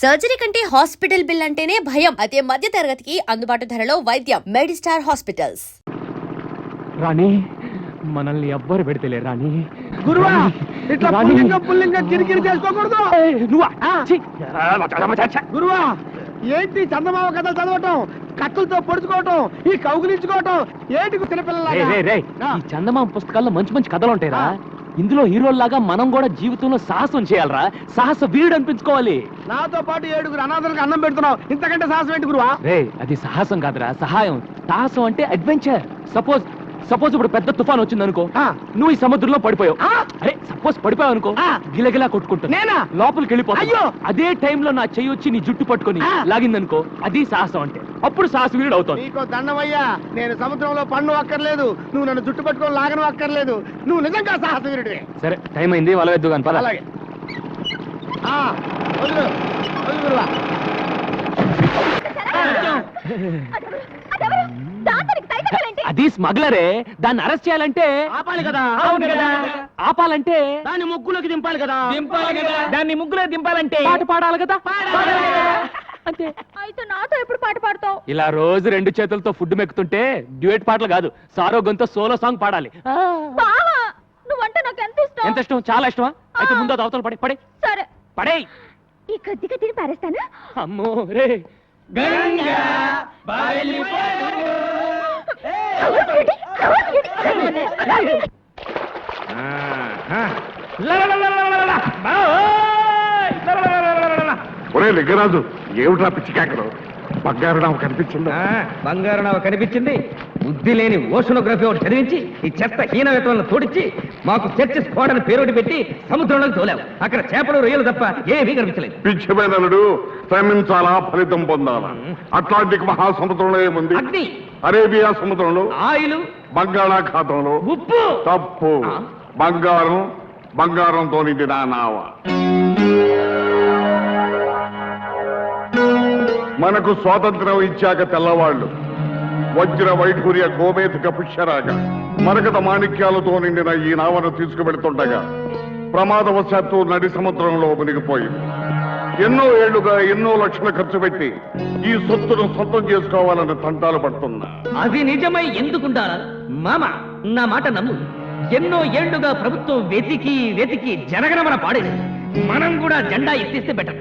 Surgery కంటే hospital bill అంటేనే భయం. అదే మధ్య తరగతికి అందుబాటు ధరలో వైద్యం. Medistar hospitals. రాణి, మనల్ని ఎవ్వరు పెడితేలే రాణి. గురువా, ఇట్లా పుల్లింగం కిరికిరి చేసుకోకూడదు. గురువా, ఏంటి చందమామ కథలు చదవటం, కత్తులతో పొడుచుకోవటం, ఈ కౌగులించుకోవటం ఏంటి చిన్నపిల్లల? ఈ చందమామ పుస్తకాల్లో మంచి మంచి కథలు ఉంటాయిరా. ఇందులో హీరోల్లాగా మనం కూడా జీవితంలో సాహసం చేయాలరా. సాహస వీరుడు అనిపించుకోవాలి. నాతో పాటు 7 అనాథలకు అన్నం పెడుతున్నావు, ఇంతకంటే సాహసం ఏంటి గురువా? అది సాహసం కాదురా, సహాయం. సాహసం అంటే అడ్వెంచర్. సపోజ్ ఇప్పుడు పెద్ద తుఫాన్ వచ్చింది అనుకో, నువ్వు ఈ సముద్రంలో పడిపోయావు. అరే సపోజ్ పడిపోయావు అనుకో, గిలగిలా కొట్టుకుంటా లోపలికి వెళ్ళిపోయో. అదే టైంలో నా చెయ్యి వచ్చి నీ జుట్టు పట్టుకొని లాగిందనుకో, అది సాహసం అంటే. అప్పుడు సాహస వీరుడు అవుతావు. నీకో దండమయ్యా, నేను సముద్రంలో పన్ను అక్కర్లేదు, నువ్వు నన్ను జుట్టు పట్టుకొని లాగను అక్కర్లేదు. నువ్వు నిజంగా సాహస వీరుడే. సరే, టైం అయింది, వల వేద్దు కానీ పద. అలాగే గురువా. అది స్మగ్లరే. దాన్ని అరెస్ట్ చేయాలంటే ఆపాలి కదా. అవును కదా. ఆపాలంటే దాన్ని ముగ్గులోకి దింపాలి కదా. దాన్ని ముగ్గులో దింపాలంటే పాట పాడాలి కదా. అంతే. అయితే నాతో ఎప్పుడు పాట పాడతావు? ఇలా రోజు 2 చేతులతో ఫుడ్ మెక్కుతుంటే డ్యూయట్ పాటలు కాదు, సారో గొంతో సోలో సాంగ్ పాడాలి. నువ్వంటే నాకు ఎంత ఇష్టం. ఎంత ఇష్టం? చాలా ఇష్టమా? అయితే ముందు అవతల పడే పడే సరే పడే. ఈ కొద్దిగా తిని పారేస్తాను. అమ్మో రే. ఒరే లింగరాజు, ఏమిట్రా పిచ్చికాకలు? బంగారు నావ కనిపించిందా? బంగారు నావ కనిపించింది. బుద్ధి లేని ఓషనోగ్రఫీ ఒకటి చదివించి ఈ చెత్త హీనవేతలను తోడిచ్చి మాకు చర్చెస్ కోడని పేరోటి పెట్టి సముద్రంలోకి తోలావు. అక్కడ చేపలు రొయ్యలు తప్ప ఏమీ కనిపించలేదు. పిచ్చిమైనడు శ్రమించాలా, ఫలితం పొందాలా. అట్లాంటిక్ మహాసముద్రంలో ఏముంది? అగ్ని. అరేబియా సముద్రంలో ఆయిలు. బంగాళాఖాతంలో ఉప్పు. తప్పు. బంగారంతో నిండిన నావ. మనకు స్వాతంత్రం ఇచ్చాక తెల్లవాళ్లు వజ్ర వైఢూర్య గోమేధిక పుష్యరాగా మరకత మాణిక్యాలతో నిండిన ఈ నావను తీసుకువెడుతుండగా ప్రమాదవశాత్తు నడి సముద్రంలో మునిగిపోయింది. ఎన్నో ఏళ్లుగా ఎన్నో లక్షలు ఖర్చు పెట్టి ఈ సొత్తును సొంతం చేసుకోవాలని తంటాలు పడుతున్నా. అది నిజమై ఎందుకుంటారా మామ? నా మాట నమ్ము. ఎన్నో ఏళ్లుగా ప్రభుత్వం వెతికి జనగణమన పాడేది. మనం కూడా జెండా ఎత్తిస్తే బెటర్.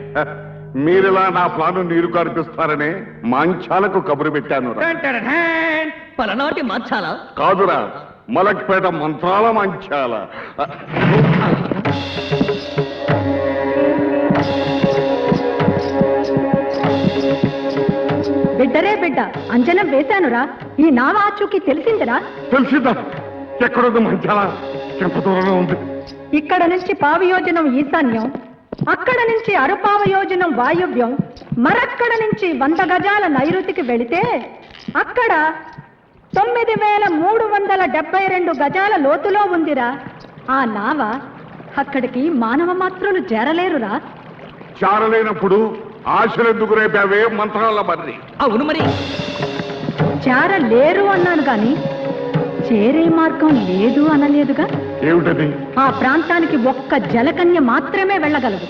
మీరిలా నా ప్లాను నీరు కార్పిస్తారనే మాంచాలకు కబురు పెట్టాను. పలనాటి మంచాల కాదురా, మలక్పేట మంత్రాల మంచాల. బిడ్డరే బిడ్డ, అంజనం వేశానురా. ఈ నావ ఆచూకీ తెలిసిందిరా? తెలిసిందా? ఎక్కడుంది మంచాల? ఎంత దూరంలో ఉంది? ఇక్కడ నుంచి పావయోజనం ఈశాన్యం, అక్కడ నుంచి అరుపావయోజనం వాయువ్యం, మరక్కడ నుంచి 100 గజాల నైరుతికి వెళితే అక్కడ 9372 గజాల లోతులో ఉందిరా ఆ నావ. అక్కడికి మానవ మాత్రులు చేరలేరురా. చేరలేనప్పుడు ఆశలెందుకు రేపావే మంత్రాల బర్రి? అవును మరి. చేరలేరు అన్నాను గాని చేరే మార్గం లేదు అనలేదుగా. ఏమిటది? ఆ ప్రాంతానికి ఒక్క జలకన్య మాత్రమే వెళ్ళగలదు.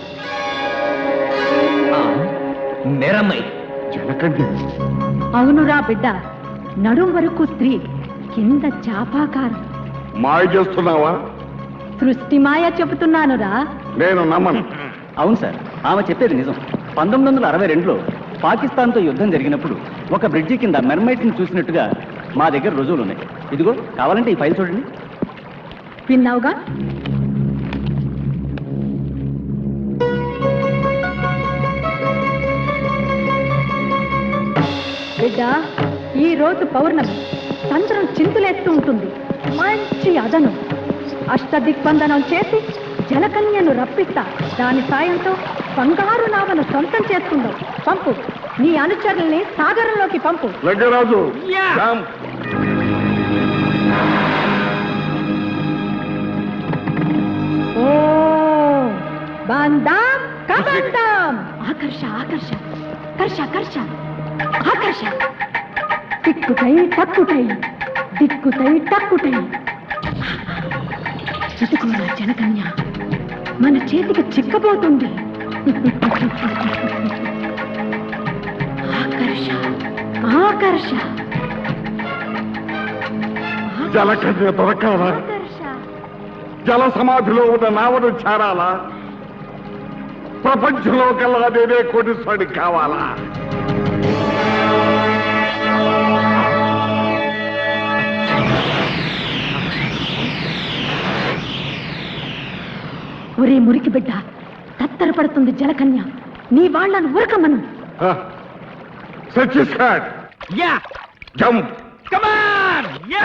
జలకన్య? అవునురా బిడ్డ. నడుం వరకు స్త్రీ, కింద చాపాకారం. మాయ చేస్తున్నావా? సృష్టి మాయ చెబుతున్నానురా. నేను నమ్మను. అవును సార్, ఆమె చెప్పేది నిజం. 1962లో పాకిస్తాన్తో యుద్ధం జరిగినప్పుడు ఒక బ్రిడ్జి కింద మెర్మైట్ని చూసినట్టుగా మా దగ్గర రుజువులు ఉన్నాయి. ఇదిగో, కావాలంటే ఈ ఫైల్ చూడండి. విన్నావుగా? బిడ్డ, ఈ రోజు పౌర్ణమి. చంద్రం చింతులేస్తూ ఉంటుంది. మంచి అదను. అష్టదిగ్బంధనం చేసి జలకన్యను రప్పిస్తా. దాని సాయంతో బంగారు నావను సొంతం చేసుకుందాం. పంపు, నీ అనుచరుల్ని సాగరంలోకి పంపు. లింగరాజు, ఓ బందాం కబందాం. ఆకర్ష ఆకర్ష, కర్ష కర్ష, ఆకర్ష. టిక్కుటై టక్కుటై, దిక్కుతై టక్కుటై. ఇదిగోరా జలకన్య, మన చేతికి చిక్కబోతుంది. ఆకర్ష జలకన్య దొరకాలా ఆకర్ష జల సమాధిలో ఉన్న నావను చేరాలా ప్రపంచంలో కల్లా నేనే కోటీశ్వరుడి కావాలా ఒరే మురికి బిడ్డ తత్తరపడుతుంది జలకన్య నీ వాళ్ళను ఉరకమను సత్యసాడ్ యా జంప్ కమాన్ యా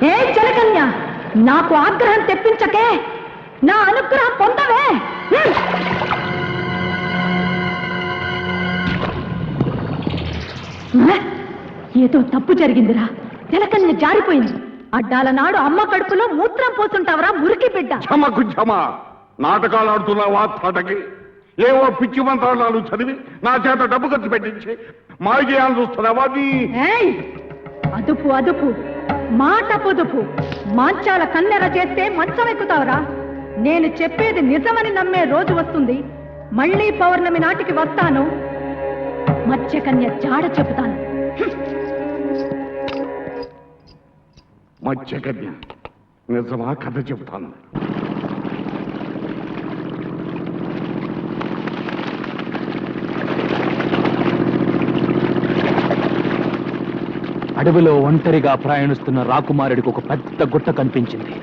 ఏ జలకన్య నాకు ఆగ్రహం తెప్పించకే నా అనుగ్రహం పొందవే ఏదో తప్పు జరిగిందిరా జలకన్య జారిపోయింది అడ్డాల నాడు అమ్మ కడుపులో మూత్రం పోతుంటావరా మురికి బిడ్డ క్షమకు క్షమ నాటకాలు ఆడుతున్నావా తాటకి ఏవో పిచ్చి మంత్రాలు చదివి నా చేత డబ్బు ఖర్చు పెట్టించి మాయజేయాలని చూస్తున్నావా నీ ఏయ్ అదుపు అదుపు మాట పొదుపు మాంచాల కన్నెర చేస్తే మంచం ఎక్కుతావరా నేను చెప్పేది నిజమని నమ్మే రోజు వస్తుంది మళ్ళీ పౌర్ణమి నాటికి వస్తాను మత్స్యకన్య జాడ చెబుతాను మత్స్యకన్య నిజమా కథ చెబుతాను అడవిలో ఒంటరిగా ప్రయాణిస్తున్న రాకుమారుడికి ఒక పెద్ద గుట్ట కనిపించింది.